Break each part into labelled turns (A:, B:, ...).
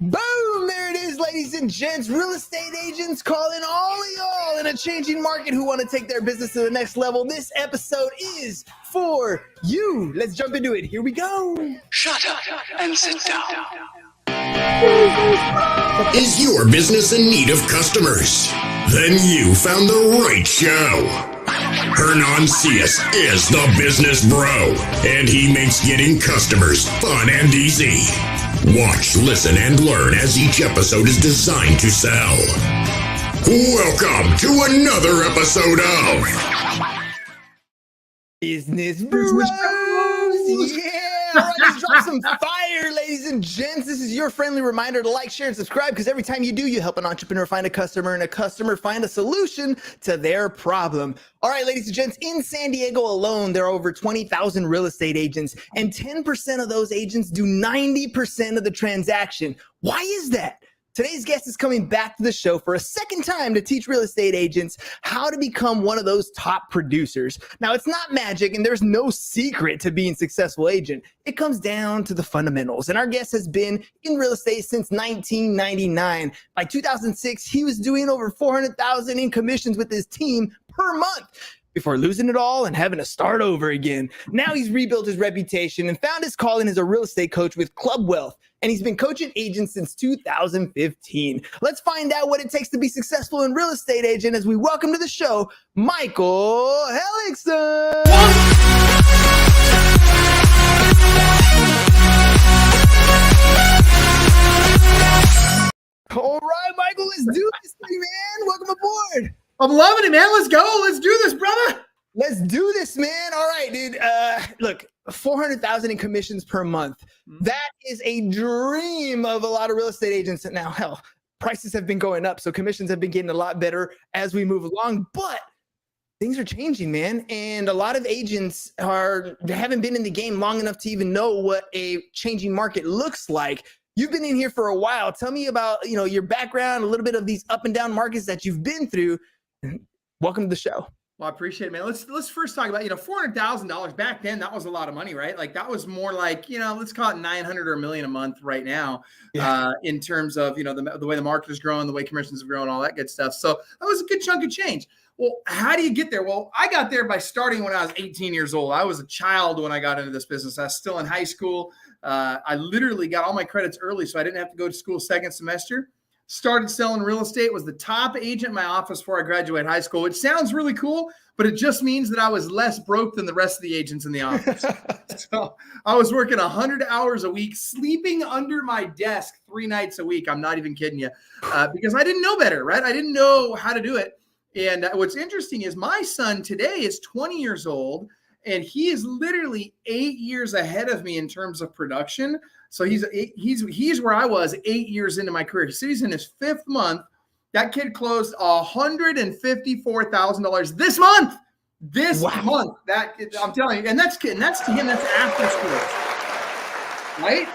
A: Boom! There it is, ladies and gents. Real estate agents calling all of y'all in a changing market who want to take their business to the next level. This episode is for you. Let's jump into it. Here we go.
B: Shut up and sit down.
C: Is your business in need of customers? Then you found the right show. Hernan Cias is the business bro, and he makes getting customers fun and easy. Watch, listen, and learn as each episode is designed to sell. Welcome to another episode of
A: Business Bros. Yeah! All right, let's drop some fire, ladies and gents. This is your friendly reminder to like, share, and subscribe, because every time you do, you help an entrepreneur find a customer and a customer find a solution to their problem. All right, ladies and gents, in San Diego alone, there are over 20,000 real estate agents, and 10% of those agents do 90% of the transaction. Why is that? Today's guest is coming back to the show for a second time to teach real estate agents how to become one of those top producers. Now, it's not magic, and there's no secret to being a successful agent. It comes down to the fundamentals. And our guest has been in real estate since 1999. By 2006, he was doing over $400,000 in commissions with his team per month, before losing it all and having to start over again. Now he's rebuilt his reputation and found his calling as a real estate coach with Club Wealth. And he's been coaching agents since 2015. Let's find out what it takes to be successful in real estate agent as we welcome to the show, Michael Hellickson. All right, Michael, let's do this thing, man. Welcome aboard.
D: I'm loving it, man. Let's go. Let's do this, brother.
A: Let's do this, man. All right, dude. Look, 400,000 in commissions per month. That is a dream of a lot of real estate agents. Now, hell, prices have been going up, so commissions have been getting a lot better as we move along. But things are changing, man. And a lot of agents haven't been in the game long enough to even know what a changing market looks like. You've been in here for a while. Tell me about, your background, a little bit of these up and down markets that you've been through. Welcome to the show.
D: Well, I appreciate it, man. Let's first talk about, $400,000 back then. That was a lot of money, right? Like that was more like, let's call it 900 or $1 million a month right now. Yeah. In terms of, the way the market is growing, the way commissions have grown, all that good stuff. So that was a good chunk of change. Well, how do you get there? Well, I got there by starting when I was 18 years old. I was a child when I got into this business. I was still in high school. I literally got all my credits early, so I didn't have to go to school second semester. Started selling real estate, was the top agent in my office before I graduated high school, which sounds really cool, but it just means that I was less broke than the rest of the agents in the office. So I was working 100 hours a week, sleeping under my desk 3 nights a week. I'm not even kidding you, because I didn't know better, right? I didn't know how to do it. And what's interesting is my son today is 20 years old, and he is literally 8 years ahead of me in terms of production. So he's where I was 8 years into my career. So he's in his 5th month. That kid closed $154,000 this month. Month. That I'm telling you, and that's to him. That's after school, right?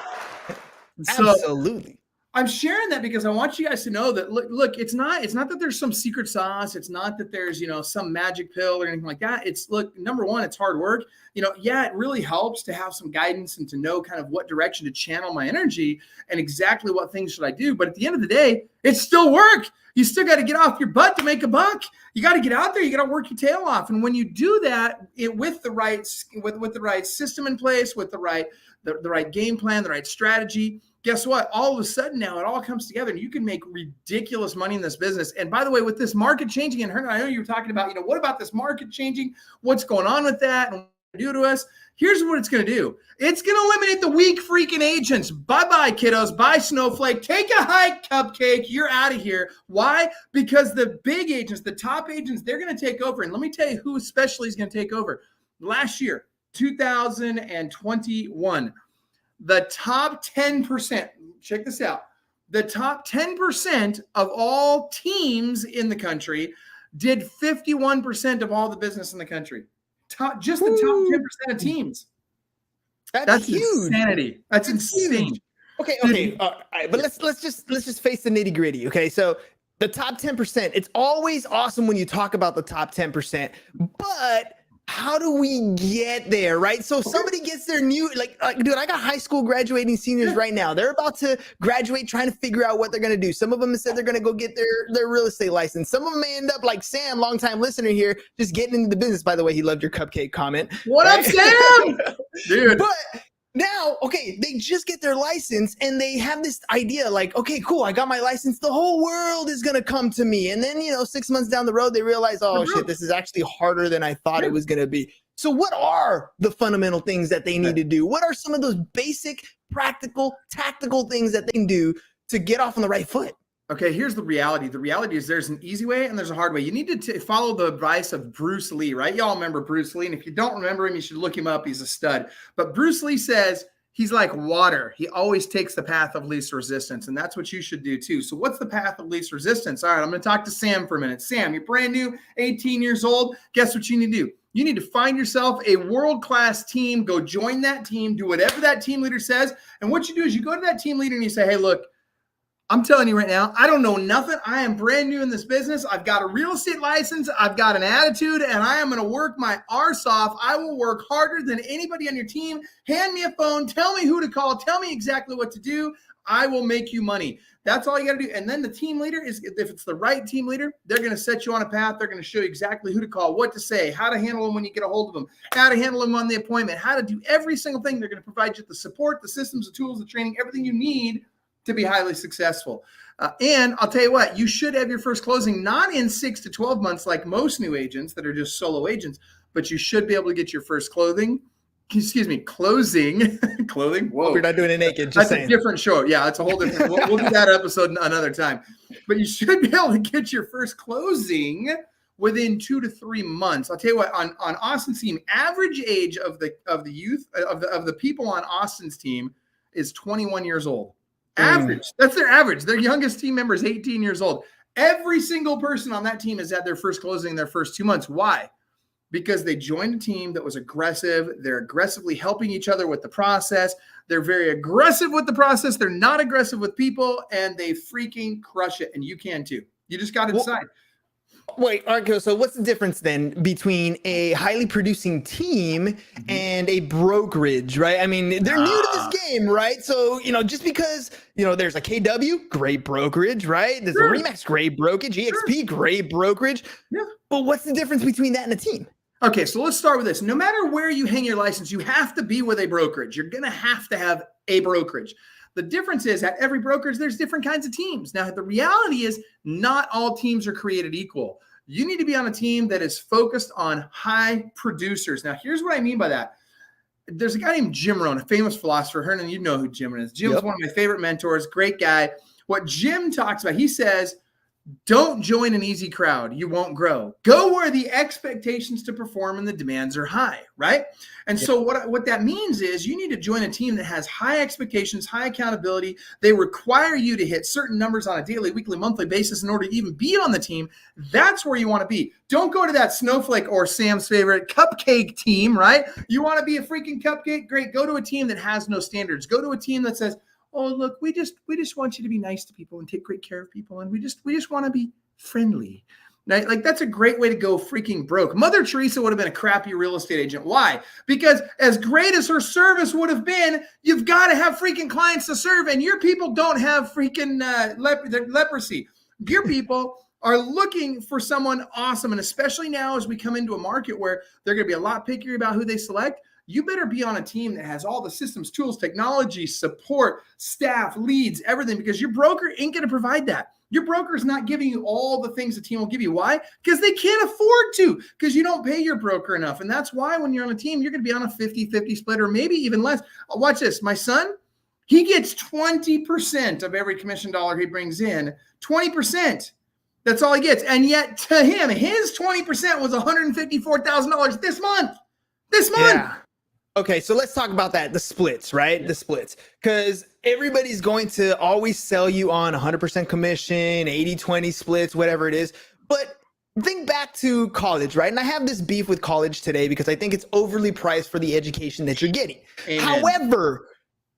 A: Absolutely.
D: I'm sharing that because I want you guys to know that look, it's not that there's some secret sauce. It's not that there's, some magic pill or anything like that. It's number one, it's hard work. It really helps to have some guidance and to know kind of what direction to channel my energy and exactly what things should I do. But at the end of the day, it's still work. You still got to get off your butt to make a buck. You got to get out there. You got to work your tail off. And when you do that, with the right system in place, with the right game plan, the right strategy, guess what? All of a sudden now it all comes together and you can make ridiculous money in this business. And by the way, with this market changing, and I know you were talking about, what about this market changing? What's going on with that and what it do to us? Here's what it's going to do. It's going to eliminate the weak freaking agents. Bye-bye, kiddos. Bye, Snowflake. Take a hike, Cupcake. You're out of here. Why? Because the big agents, the top agents, they're going to take over. And let me tell you who especially is going to take over. Last year, 2021, the top 10%, check this out. The top 10% of all teams in the country did 51% of all the business in the country. Just the top 10% of teams. That's huge. Insanity. That's insane.
A: Huge. Okay. All right. But let's just face the nitty gritty. Okay. So the top 10%, it's always awesome when you talk about the top 10%, but how do we get there, right? So somebody gets their new, like, dude, I got high school graduating seniors right now. They're about to graduate, trying to figure out what they're going to do. Some of them have said they're going to go get their real estate license. Some of them may end up like Sam, longtime listener here, just getting into the business. By the way, he loved your cupcake comment.
D: What up, Sam? Dude.
A: But now, okay, they just get their license and they have this idea like, okay, cool, I got my license. The whole world is going to come to me. And then, 6 months down the road, they realize, oh shit, this is actually harder than I thought it was going to be. So what are the fundamental things that they need to do? What are some of those basic, practical, tactical things that they can do to get off on the right foot?
D: Okay, here's the reality. The reality is there's an easy way and there's a hard way. You need to follow the advice of Bruce Lee, right? Y'all remember Bruce Lee. And if you don't remember him, you should look him up. He's a stud. But Bruce Lee says he's like water. He always takes the path of least resistance. And that's what you should do too. So what's the path of least resistance? All right, I'm going to talk to Sam for a minute. Sam, you're brand new, 18 years old. Guess what you need to do? You need to find yourself a world-class team. Go join that team. Do whatever that team leader says. And what you do is you go to that team leader and you say, hey, look, I'm telling you right now, I don't know nothing. I am brand new in this business. I've got a real estate license. I've got an attitude, and I am going to work my arse off. I will work harder than anybody on your team. Hand me a phone. Tell me who to call. Tell me exactly what to do. I will make you money. That's all you got to do. And then the team leader is, if it's the right team leader, they're going to set you on a path. They're going to show you exactly who to call, what to say, how to handle them when you get a hold of them, how to handle them on the appointment, how to do every single thing. They're going to provide you the support, the systems, the tools, the training, everything you need to be highly successful. And I'll tell you what, you should have your first closing not in 6 to 12 months like most new agents that are just solo agents, but you should be able to get your first closing. Clothing. Whoa.
A: We're not doing it naked. Just
D: That's
A: saying.
D: A different show. Yeah, it's a whole different. We'll do that episode another time. But you should be able to get your first closing within 2 to 3 months. I'll tell you what, on Austin's team, average age of the youth of the people on Austin's team is 21 years old. Average. That's their average. Their youngest team member is 18 years old. Every single person on that team has had their first closing in their first 2 months. Why? Because they joined a team that was aggressive. They're aggressively helping each other with the process. They're very aggressive with the process. They're not aggressive with people, and they freaking crush it. And you can too. You just got to decide.
A: Wait, Arco, so what's the difference then between a highly producing team and a brokerage, right? I mean, they're new to this game, right? So, just because, there's a KW, great brokerage, right? There's a Remax, great brokerage, EXP, great brokerage. Yeah. But what's the difference between that and a team?
D: Okay, so let's start with this. No matter where you hang your license, you have to be with a brokerage. You're going to have a brokerage. The difference is at every brokerage, there's different kinds of teams. Now, the reality is not all teams are created equal. You need to be on a team that is focused on high producers. Now, here's what I mean by that. There's a guy named Jim Rohn, a famous philosopher. Hernan, you know who Jim is. Jim's one of my favorite mentors, great guy. What Jim talks about, he says, don't join an easy crowd. You won't grow. Go where the expectations to perform and the demands are high, right? And so what that means is you need to join a team that has high expectations, high accountability. They require you to hit certain numbers on a daily, weekly, monthly basis in order to even be on the team. That's where you want to be. Don't go to that snowflake or Sam's favorite cupcake team, right? You want to be a freaking cupcake? Great. Go to a team that has no standards. Go to a team that says, oh, look, we just want you to be nice to people and take great care of people. And we just want to be friendly. Right? Like, that's a great way to go freaking broke. Mother Teresa would have been a crappy real estate agent. Why? Because as great as her service would have been, you've got to have freaking clients to serve. And your people don't have freaking leprosy. Your people are looking for someone awesome. And especially now as we come into a market where they're going to be a lot pickier about who they select, you better be on a team that has all the systems, tools, technology, support, staff, leads, everything, because your broker ain't going to provide that. Your broker is not giving you all the things the team will give you. Why? Because they can't afford to, because you don't pay your broker enough. And that's why when you're on a team, you're going to be on a 50-50 split or maybe even less. Watch this. My son, he gets 20% of every commission dollar he brings in, 20%. That's all he gets. And yet to him, his 20% was $154,000 this month. Yeah.
A: Okay, so let's talk about that, the splits, right? Yeah. The splits. Because everybody's going to always sell you on 100% commission, 80-20 splits, whatever it is. But think back to college, right? And I have this beef with college today because I think it's overly priced for the education that you're getting. Amen. However,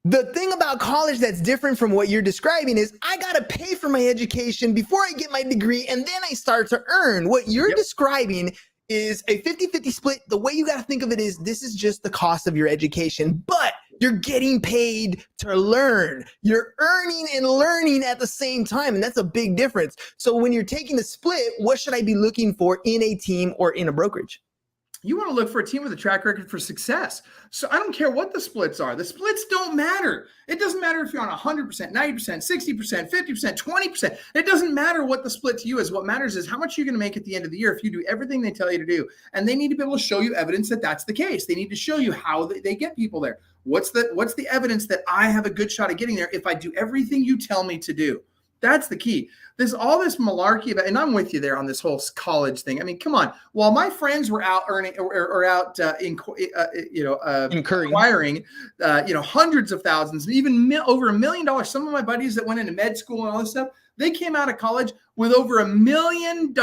A: the thing about college that's different from what you're describing is I got to pay for my education before I get my degree, and then I start to earn. What you're describing is a 50-50 split. The way you got to think of it is this is just the cost of your education, but you're getting paid to learn. You're earning and learning at the same time, and that's a big difference. So when you're taking the split, what should I be looking for in a team or in a brokerage?
D: You want to look for a team with a track record for success. So I don't care what the splits are. The splits don't matter. It doesn't matter if you're on 100%, 90%, 60%, 50%, 20%. It doesn't matter what the split to you is. What matters is how much you're going to make at the end of the year if you do everything they tell you to do. And they need to be able to show you evidence that that's the case. They need to show you how they get people there. What's the evidence that I have a good shot at getting there if I do everything you tell me to do? That's the key. There's all this malarkey about, and I'm with you there on this whole college thing. I mean, come on. While my friends were out earning or out acquiring, hundreds of thousands, even over $1 million. Some of my buddies that went into med school and all this stuff, they came out of college with over $1 million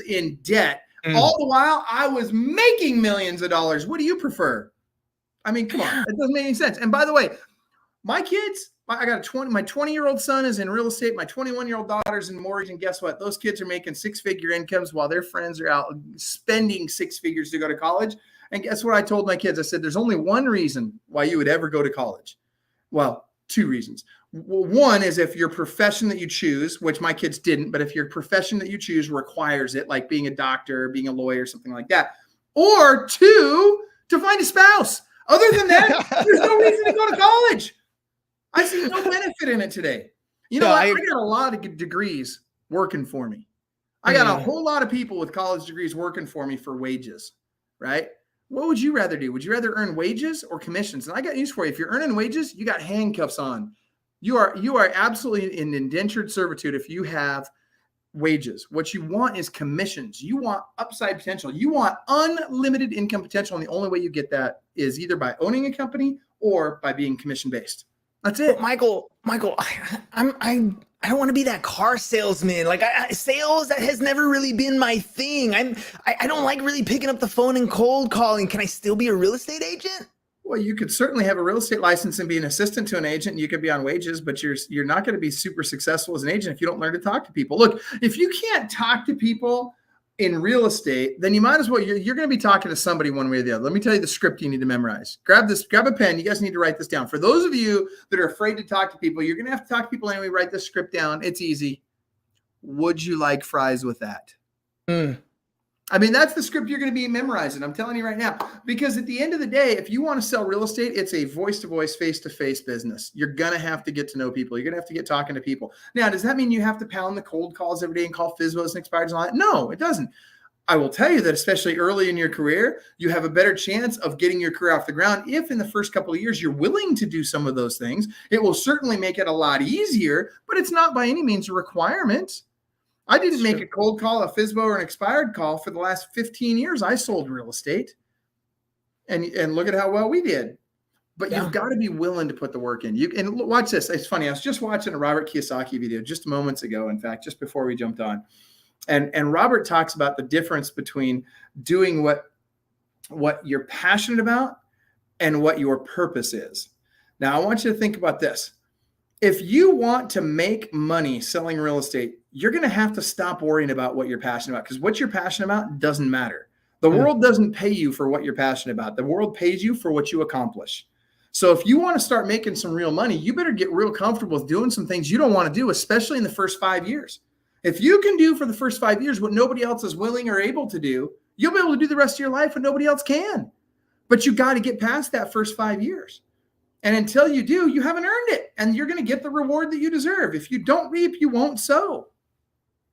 D: in debt. All the while, I was making millions of dollars. What do you prefer? I mean, come on. It doesn't make any sense. And by the way, my kids. I got my 20-year-old son is in real estate. My 21-year-old daughter's in mortgage. And guess what? Those kids are making six-figure incomes while their friends are out spending six figures to go to college. And guess what I told my kids? I said, there's only one reason why you would ever go to college. Well, two reasons. One is if your profession that you choose, which my kids didn't, but if your profession that you choose requires it, like being a doctor, being a lawyer, something like that. Or two, to find a spouse. Other than that, there's no reason to go to college. I see no benefit in it today. I got a lot of degrees working for me. I got a whole lot of people with college degrees working for me for wages, right? What would you rather do? Would you rather earn wages or commissions? And I got news for you. If you're earning wages, you got handcuffs on. You are absolutely in indentured servitude if you have wages. What you want is commissions. You want upside potential. You want unlimited income potential. And the only way you get that is either by owning a company or by being commission-based. That's it.
A: But Michael, I don't want to be that car salesman. Like sales, that has never really been my thing. I don't like really picking up the phone and cold calling. Can I still be a real estate agent?
D: Well, you could certainly have a real estate license and be an assistant to an agent. You could be on wages, but you're not going to be super successful as an agent if you don't learn to talk to people. Look, if you can't talk to people in real estate, then you might as well, you're going to be talking to somebody one way or the other. Let me tell you the script you need to memorize. Grab a pen. You guys need to write this down. For those of you that are afraid to talk to people, you're going to have to talk to people anyway. Write this script down. It's easy. Would you like fries with that? I mean, that's the script you're going to be memorizing. I'm telling you right now, because at the end of the day, if you want to sell real estate, it's a voice-to-voice, face-to-face business. You're going to have to get to know people. You're going to have to get talking to people. Now, does that mean you have to pound the cold calls every day and call FSBOs and expireds and all that? No, it doesn't. I will tell you that especially early in your career, you have a better chance of getting your career off the ground if in the first couple of years you're willing to do some of those things. It will certainly make it a lot easier, but it's not by any means a requirement. I didn't make a cold call, a FSBO, or an expired call for the last 15 years. I sold real estate, and look at how well we did. But you've got to be willing to put the work in. And watch this. It's funny. I was just watching a Robert Kiyosaki video just moments ago, in fact, just before we jumped on. And Robert talks about the difference between doing what you're passionate about and what your purpose is. Now, I want you to think about this. If you want to make money selling real estate, you're going to have to stop worrying about what you're passionate about, because what you're passionate about doesn't matter. The world doesn't pay you for what you're passionate about. The world pays you for what you accomplish. So if you want to start making some real money, you better get real comfortable with doing some things you don't want to do, especially in the first 5 years. If you can do for the first 5 years what nobody else is willing or able to do, you'll be able to do the rest of your life what nobody else can. But you got to get past that first 5 years. And until you do, you haven't earned it. And you're going to get the reward that you deserve. If you don't reap, you won't sow.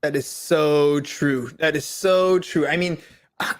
A: That is so true. That is so true. I mean,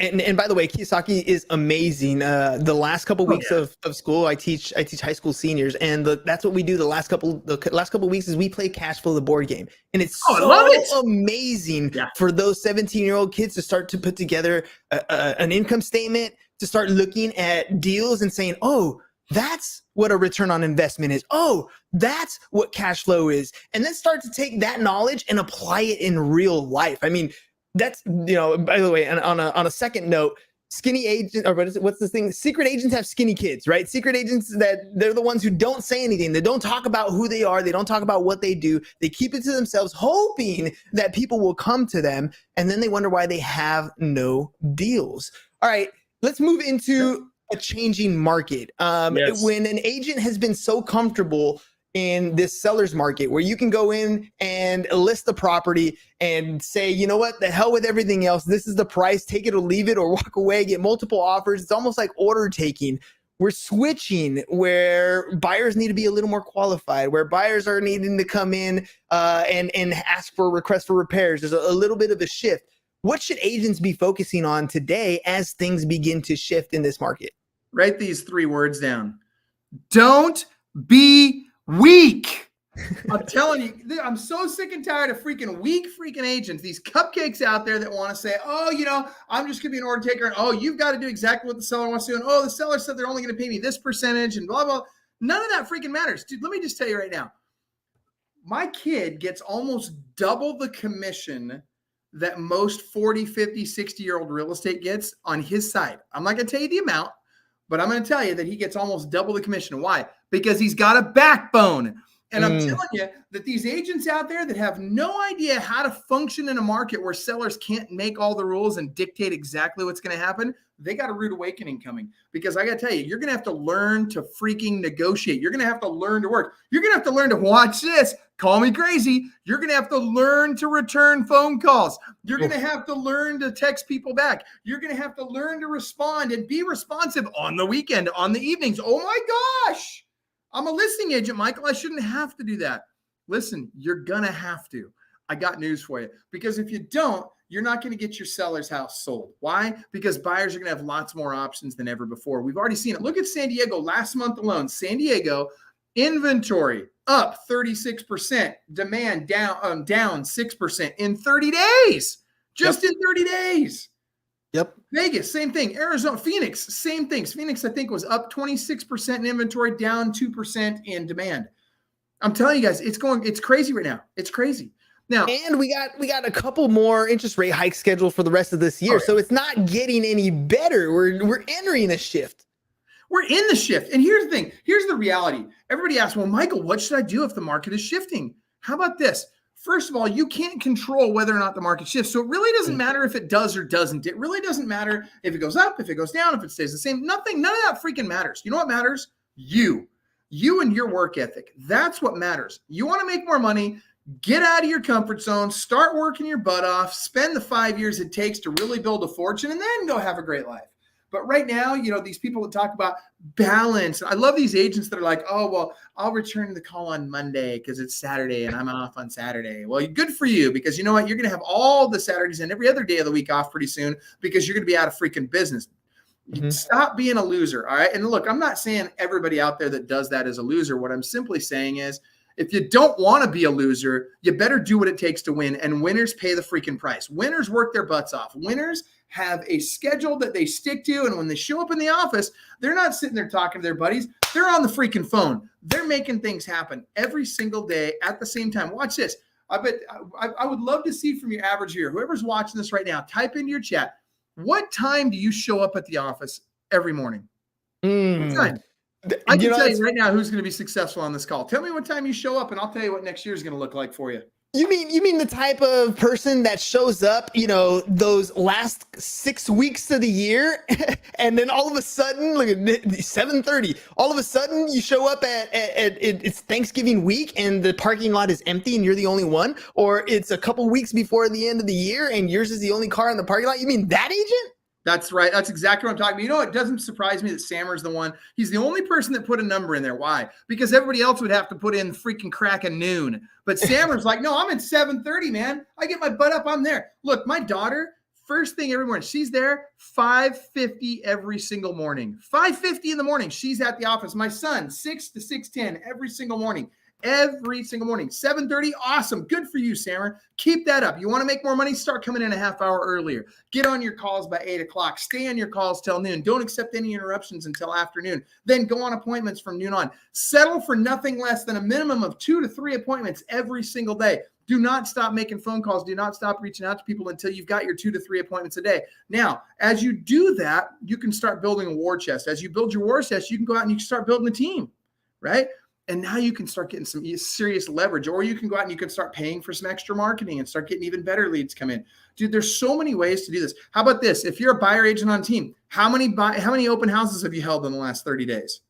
A: and by the way, Kiyosaki is amazing. The last couple weeks of school, I teach high school seniors, and that's what we do. The last couple weeks is we play Cash Flow, the board game, and it's so amazing for those 17-year-old kids to start to put together an income statement, to start looking at deals and saying, oh, that's what a return on investment is. Oh, that's what cash flow is. And then start to take that knowledge and apply it in real life. I mean, that's, by the way, and on a second note, skinny agent, or what's this thing? Secret agents have skinny kids, right? Secret agents, that they're the ones who don't say anything. They don't talk about who they are. They don't talk about what they do. They keep it to themselves, hoping that people will come to them. And then they wonder why they have no deals. All right, let's move into a changing market.
D: Yes.
A: When an agent has been so comfortable in this seller's market where you can go in and list the property and say, you know what, the hell with everything else. This is the price, take it or leave it or walk away, get multiple offers. It's almost like order taking. We're switching where buyers need to be a little more qualified, where buyers are needing to come in and ask for a request for repairs. There's a little bit of a shift. What should agents be focusing on today as things begin to shift in this market?
D: Write these 3 words down. Don't be weak. I'm telling you, I'm so sick and tired of freaking weak freaking agents, these cupcakes out there that want to say, oh, you know, I'm just going to be an order taker. And oh, you've got to do exactly what the seller wants to do. And oh, the seller said they're only going to pay me this percentage and blah, blah. None of that freaking matters. Dude, let me just tell you right now. My kid gets almost double the commission that most 40, 50, 60-year-old real estate gets on his side. I'm not going to tell you the amount, but I'm going to tell you that he gets almost double the commission. Why? Because he's got a backbone. And I'm telling you that these agents out there that have no idea how to function in a market where sellers can't make all the rules and dictate exactly what's going to happen, they got a rude awakening coming. Because I got to tell you, you're going to have to learn to freaking negotiate. You're going to have to learn to work. You're going to have to learn to watch this. Call me crazy. You're going to have to learn to return phone calls. You're going to have to learn to text people back. You're going to have to learn to respond and be responsive on the weekend, on the evenings. Oh my gosh. I'm a listing agent, Michael. I shouldn't have to do that. Listen, you're going to have to. I got news for you. Because if you don't, you're not going to get your seller's house sold. Why? Because buyers are going to have lots more options than ever before. We've already seen it. Look at San Diego last month alone. San Diego inventory up 36%, demand down 6% in 30 days. Just in 30 days.
A: Yep.
D: Vegas, same thing. Arizona, Phoenix, same things. Phoenix, I think, was up 26% in inventory, down 2% in demand. I'm telling you guys, it's crazy right now. It's crazy. Now,
A: and we got a couple more interest rate hikes scheduled for the rest of this year. So it's not getting any better. We're entering a shift.
D: We're in the shift. And here's the thing. Here's the reality. Everybody asks, well, Michael, what should I do if the market is shifting? How about this? First of all, you can't control whether or not the market shifts. So it really doesn't matter if it does or doesn't. It really doesn't matter if it goes up, if it goes down, if it stays the same. Nothing, none of that freaking matters. You know what matters? You and your work ethic. That's what matters. You want to make more money, get out of your comfort zone, start working your butt off, spend the 5 years it takes to really build a fortune, and then go have a great life. But right now, you know, these people that talk about balance. I love these agents that are like, oh, well, I'll return the call on Monday because it's Saturday and I'm off on Saturday. Well, good for you, because you know what? You're going to have all the Saturdays and every other day of the week off pretty soon because you're going to be out of freaking business. Stop being a loser. All right. And look, I'm not saying everybody out there that does that is a loser. What I'm simply saying is, if you don't want to be a loser, you better do what it takes to win. And winners pay the freaking price. Winners work their butts off. Winners have a schedule that they stick to. And when they show up in the office, they're not sitting there talking to their buddies. They're on the freaking phone. They're making things happen every single day at the same time. Watch this. I would love to see from your average viewer, whoever's watching this right now, type into your chat, what time do you show up at the office every morning? What time? I can tell you right now who's going to be successful on this call. Tell me what time you show up, and I'll tell you what next year is going to look like for you.
A: You mean the type of person that shows up, you know, those last 6 weeks of the year, and then all of a sudden, look at 7:30. All of a sudden, you show up at it's Thanksgiving week, and the parking lot is empty, and you're the only one, or it's a couple weeks before the end of the year, and yours is the only car in the parking lot. You mean that agent?
D: That's right. That's exactly what I'm talking about. You know, it doesn't surprise me that Sammer's the one. He's the only person that put a number in there. Why? Because everybody else would have to put in freaking crack of noon. But Sammer's like, no, I'm at 7:30, man. I get my butt up. I'm there. Look, my daughter, first thing every morning, she's there 5:50 every single morning. 5:50 in the morning, she's at the office. My son, 6 to 6:10 every single morning. Every single morning. 7:30, awesome. Good for you, Sammer. Keep that up. You want to make more money? Start coming in a half hour earlier. Get on your calls by 8 o'clock. Stay on your calls till noon. Don't accept any interruptions until afternoon. Then go on appointments from noon on. Settle for nothing less than a minimum of 2 to 3 appointments every single day. Do not stop making phone calls. Do not stop reaching out to people until you've got your 2 to 3 appointments a day. Now, as you do that, you can start building a war chest. As you build your war chest, you can go out and you can start building a team, right? And now you can start getting some serious leverage, or you can go out and you can start paying for some extra marketing and start getting even better leads come in. Dude, there's so many ways to do this. How about this? If you're a buyer agent on team, how many open houses have you held in the last 30 days?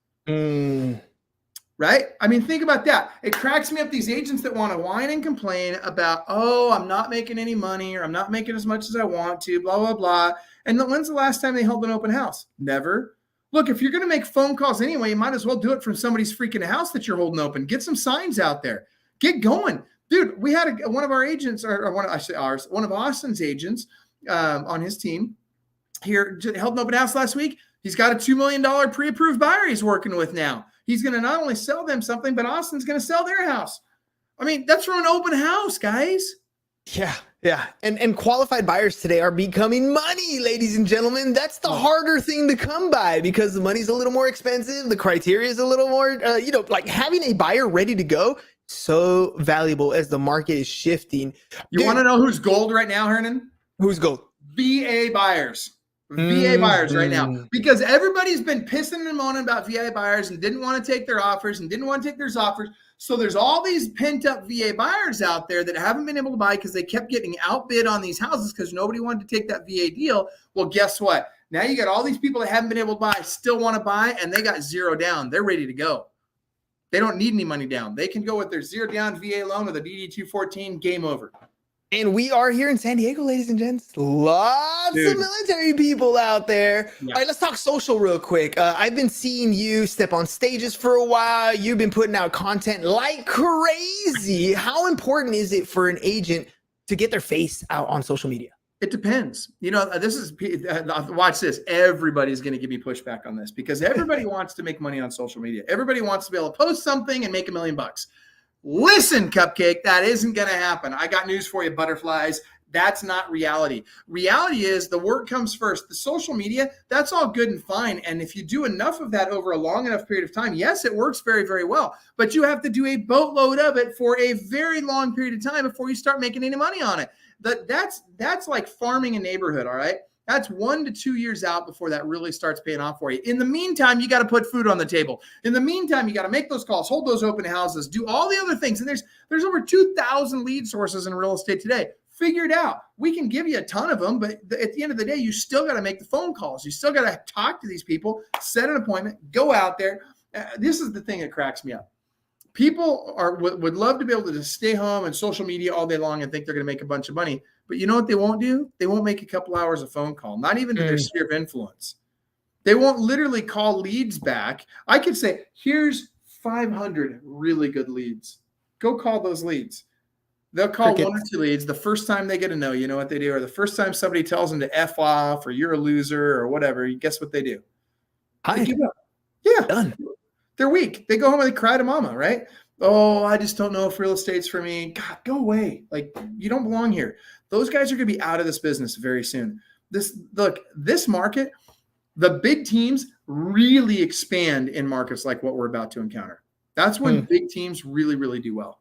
D: Right? I mean, think about that. It cracks me up, these agents that want to whine and complain about, oh, I'm not making any money, or I'm not making as much as I want to, blah, blah, blah. And when's the last time they held an open house? Never. Look, if you're going to make phone calls anyway, you might as well do it from somebody's freaking house that you're holding open. Get some signs out there. Get going. Dude, we had one of our agents, or one of Austin's agents on his team here held an open house last week. He's got a $2 million pre-approved buyer he's working with now. He's going to not only sell them something, but Austin's going to sell their house. I mean, that's from an open house, guys.
A: Yeah. And qualified buyers today are becoming money, ladies and gentlemen. That's the harder thing to come by because the money's a little more expensive. The criteria is a little more, like having a buyer ready to go, so valuable as the market is shifting.
D: You want to know who's gold right now, Hernan?
A: Who's gold?
D: VA buyers. VA buyers right now, because everybody's been pissing and moaning about VA buyers and didn't want to take their offers and didn't want to take their offers. So there's all these pent up VA buyers out there that haven't been able to buy because they kept getting outbid on these houses because nobody wanted to take that VA deal. Well, guess what? Now you got all these people that haven't been able to buy, still want to buy, and they got zero down. They're ready to go. They don't need any money down. They can go with their zero down VA loan with a DD-214, game over.
A: And we are here in San Diego, ladies and gents. Lots of military people out there. Yeah. All right, let's talk social real quick. I've been seeing you step on stages for a while. You've been putting out content like crazy. How important is it for an agent to get their face out on social media?
D: It depends. Watch this. Everybody's going to give me pushback on this because everybody wants to make money on social media. Everybody wants to be able to post something and make $1 million. Listen, Cupcake, that isn't going to happen. I got news for you, butterflies. That's not reality. Reality is the work comes first. The social media, that's all good and fine. And if you do enough of that over a long enough period of time, yes, it works very, very well. But you have to do a boatload of it for a very long period of time before you start making any money on it. That's like farming a neighborhood, all right? That's 1 to 2 years out before that really starts paying off for you. In the meantime, you got to put food on the table. In the meantime, you got to make those calls, hold those open houses, do all the other things. And there's over 2,000 lead sources in real estate today. Figure it out. We can give you a ton of them, but at the end of the day, you still got to make the phone calls. You still got to talk to these people, set an appointment, go out there. This is the thing that cracks me up. People would love to be able to just stay home and social media all day long and think they're going to make a bunch of money. But you know what they won't do? They won't make a couple hours of phone call, not even to their sphere of influence. They won't literally call leads back. I could say, here's 500 really good leads. Go call those leads. They'll call 1 or 2 leads. The first time they get a no, you know what they do? Or the first time somebody tells them to F off or you're a loser or whatever, guess what they do? They give up. Yeah. Done. They're weak. They go home and they cry to mama, right? Oh, I just don't know if real estate's for me. God, go away. Like, you don't belong here. Those guys are going to be out of this business very soon. This market, the big teams really expand in markets like what we're about to encounter. That's when big teams really, really do well.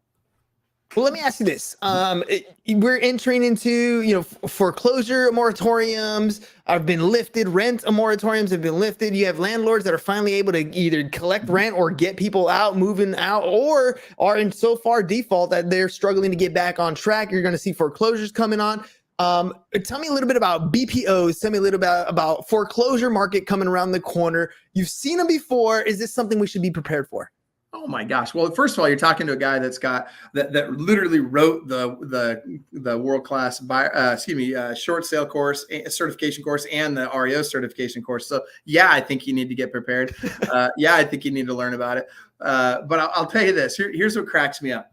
A: Well, let me ask you this. We're entering into, foreclosure moratoriums have been lifted. Rent moratoriums have been lifted. You have landlords that are finally able to either collect rent or get people out, moving out, or are in so far default that they're struggling to get back on track. You're going to see foreclosures coming on. Tell me a little bit about BPOs. Tell me a little bit about foreclosure market coming around the corner. You've seen them before. Is this something we should be prepared for?
D: Oh my gosh. Well, first of all, you're talking to a guy that's got that literally wrote the world-class short sale course, certification course, and the REO certification course. So yeah, I think you need to get prepared. Yeah, I think you need to learn about it. But I'll tell you this, here's what cracks me up.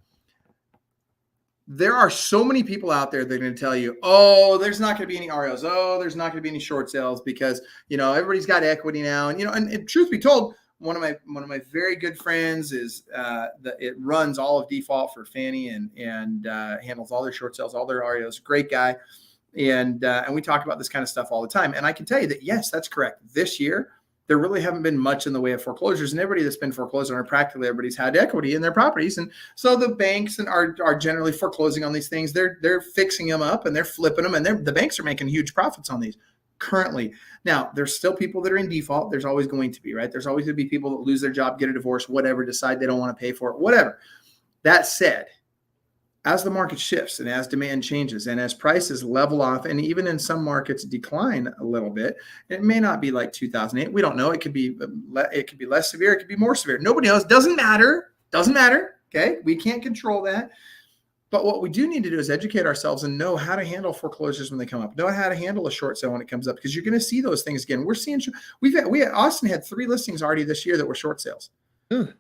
D: There are so many people out there that are going to tell you, oh, there's not going to be any REOs. Oh, there's not going to be any short sales because, everybody's got equity now. And truth be told, one of my very good friends is it runs all of default for Fannie and handles all their short sales, all their REOs. Great guy, and we talk about this kind of stuff all the time. And I can tell you that yes, that's correct. This year, there really haven't been much in the way of foreclosures, and everybody that's been foreclosed on, or practically everybody's had equity in their properties. And so the banks are generally foreclosing on these things. They're fixing them up and they're flipping them, and the banks are making huge profits on these currently. Now, there's still people that are in default. There's always going to be, right? There's always going to be people that lose their job, get a divorce, whatever, decide they don't want to pay for it, whatever. That said, as the market shifts and as demand changes and as prices level off, and even in some markets decline a little bit, it may not be like 2008. We don't know. It could be less severe. It could be more severe. Nobody knows. Doesn't matter. Okay. We can't control that. But what we do need to do is educate ourselves and know how to handle foreclosures when they come up. Know how to handle a short sale when it comes up, because you're going to see those things again. We're seeing Austin had 3 listings already this year that were short sales. For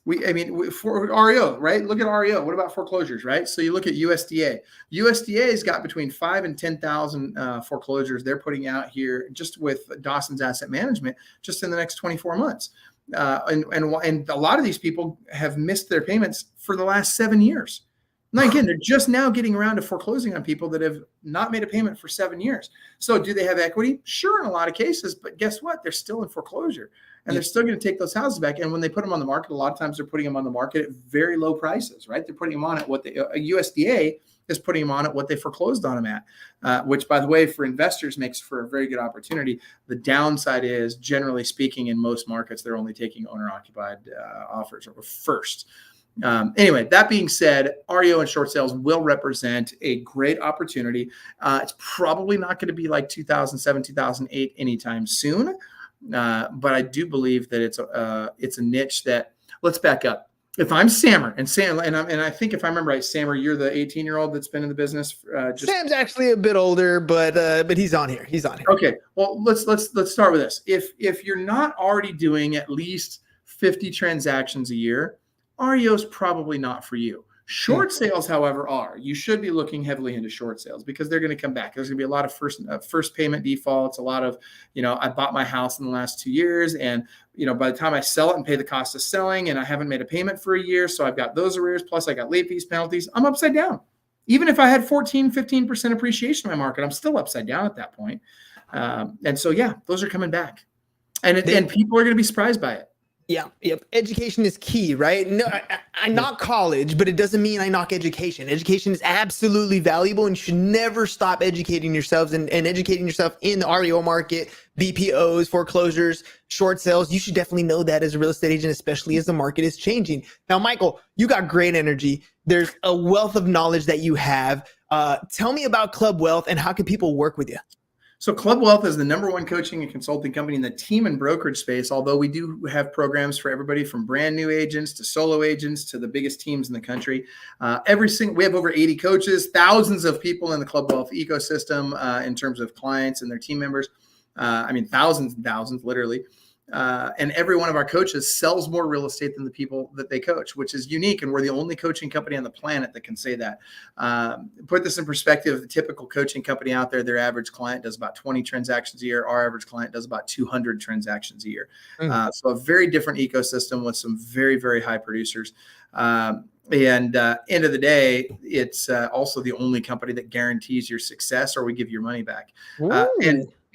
D: REO, right? Look at REO. What about foreclosures, right? So you look at USDA. USDA's got between 5,000 and 10,000 foreclosures they're putting out here just with Dawson's Asset Management just in the next 24 months. And a lot of these people have missed their payments for the last 7 years. Now, again, they're just now getting around to foreclosing on people that have not made a payment for 7 years. So do they have equity? Sure, in a lot of cases, but guess what? They're still in foreclosure, and they're still going to take those houses back. And when they put them on the market, a lot of times they're putting them on the market at very low prices, right? They're putting them on at what USDA is putting them on at what they foreclosed on them at, which, by the way, for investors makes for a very good opportunity. The downside is, generally speaking, in most markets, they're only taking owner-occupied offers first. Anyway, that being said, REO and short sales will represent a great opportunity. It's probably not going to be like 2007, 2008 anytime soon. But I do believe that it's a niche that, let's back up. If I'm Sammer and I think if I remember right, Sammer, you're the 18-year-old that's been in the business.
A: Sam's actually a bit older, but he's on here.
D: Okay. Well, let's start with this. If you're not already doing at least 50 transactions a year, REO is probably not for you. Short sales, however, are. You should be looking heavily into short sales because they're going to come back. There's going to be a lot of first payment defaults, a lot of, I bought my house in the last 2 years, and, by the time I sell it and pay the cost of selling, and I haven't made a payment for a year, so I've got those arrears, plus I got late fees, penalties, I'm upside down. Even if I had 15% appreciation in my market, I'm still upside down at that point. And so, yeah, those are coming back. And people are going to be surprised by it.
A: Yeah. Yep. Education is key, right? No, I knock college, but it doesn't mean I knock education. Education is absolutely valuable, and you should never stop educating yourselves and educating yourself in the REO market, BPOs, foreclosures, short sales. You should definitely know that as a real estate agent, especially as the market is changing. Now, Michael, you got great energy. There's a wealth of knowledge that you have. Tell me about Club Wealth and how can people work with you?
D: So Club Wealth is the #1 coaching and consulting company in the team and brokerage space, although we do have programs for everybody from brand new agents to solo agents to the biggest teams in the country. We have over 80 coaches, thousands of people in the Club Wealth ecosystem in terms of clients and their team members. Thousands and thousands, literally. And every one of our coaches sells more real estate than the people that they coach, which is unique. And we're the only coaching company on the planet that can say that. Put this in perspective, the typical coaching company out there, their average client does about 20 transactions a year. Our average client does about 200 transactions a year. So a very different ecosystem with some very, very high producers. And end of the day, it's also the only company that guarantees your success or we give your money back.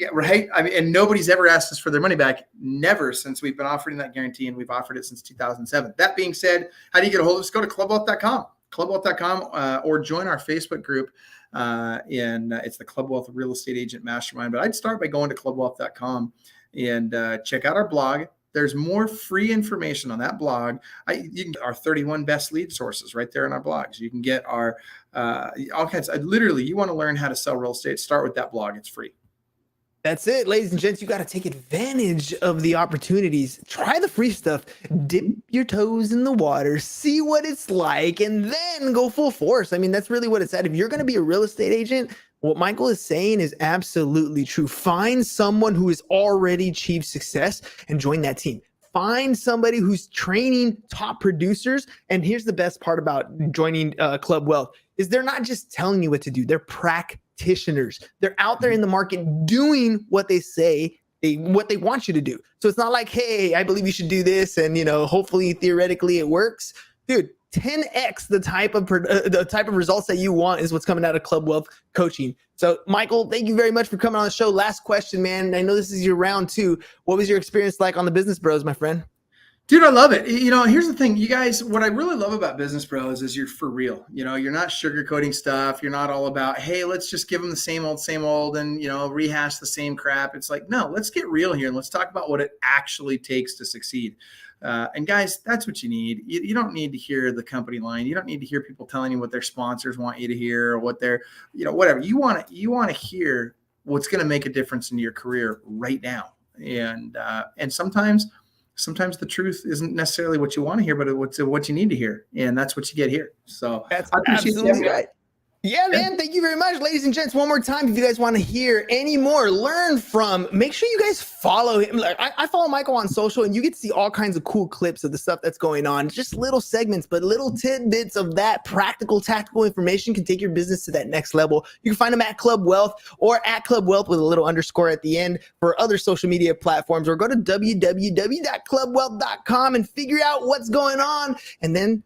D: Yeah, right. And nobody's ever asked us for their money back. Never, since we've been offering that guarantee, and we've offered it since 2007. That being said, how do you get a hold of us? Go to clubwealth.com, or join our Facebook group. It's the Club Wealth Real Estate Agent Mastermind. But I'd start by going to clubwealth.com and check out our blog. There's more free information on that blog. You can get our 31 best lead sources right there in our blogs. You can get our all kinds of, literally, you want to learn how to sell real estate, start with that blog. It's free.
A: That's it, ladies and gents. You got to take advantage of the opportunities. Try the free stuff. Dip your toes in the water. See what it's like, and then go full force. That's really what it's at. If you're going to be a real estate agent, what Michael is saying is absolutely true. Find someone who has already achieved success and join that team. Find somebody who's training top producers. And here's the best part about joining Club Wealth is they're not just telling you what to do. They're practitioners. They're out there in the market doing what they say, what they want you to do. So it's not like, hey, I believe you should do this. And, hopefully, theoretically it works. Dude, 10x the type of results that you want is what's coming out of Club Wealth coaching. So Michael, thank you very much for coming on the show. Last question, man. I know this is your round 2. What was your experience like on the Business Bros, my friend?
D: Dude, I love it. Here's the thing, you guys, what I really love about Business Bros is you're for real. You're not sugarcoating stuff. You're not all about, hey, let's just give them the same old and, rehash the same crap. It's like, no, let's get real here and let's talk about what it actually takes to succeed. And guys, that's what you need. You don't need to hear the company line. You don't need to hear people telling you what their sponsors want you to hear or what they're, whatever. You want to hear what's going to make a difference in your career right now. And sometimes the truth isn't necessarily what you want to hear, but it's what you need to hear. And that's what you get here. So
A: that's absolutely right. Yeah, man. Thank you very much, ladies and gents. One more time, if you guys want to hear any more, learn from, make sure you guys follow him. Like, I follow Michael on social, and you get to see all kinds of cool clips of the stuff that's going on. Just little segments, but little tidbits of that practical, tactical information can take your business to that next level. You can find him at Club Wealth or at Club Wealth with a little underscore at the end for other social media platforms, or go to www.clubwealth.com and figure out what's going on, and then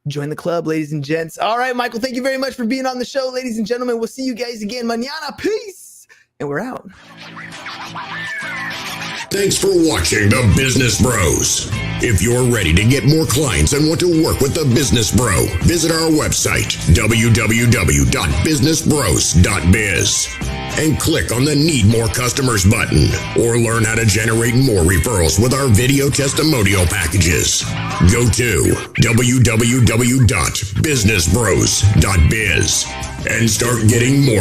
A: join the club, ladies and gents. All right, Michael, thank you very much for being on the show, ladies and gentlemen. We'll see you guys again mañana. Peace. And we're out.
C: Thanks for watching The Business Bros. If you're ready to get more clients and want to work with the Business Bro, visit our website, www.businessbros.biz, and click on the Need More Customers button, or learn how to generate more referrals with our video testimonial packages. Go to www.businessbros.biz and start getting more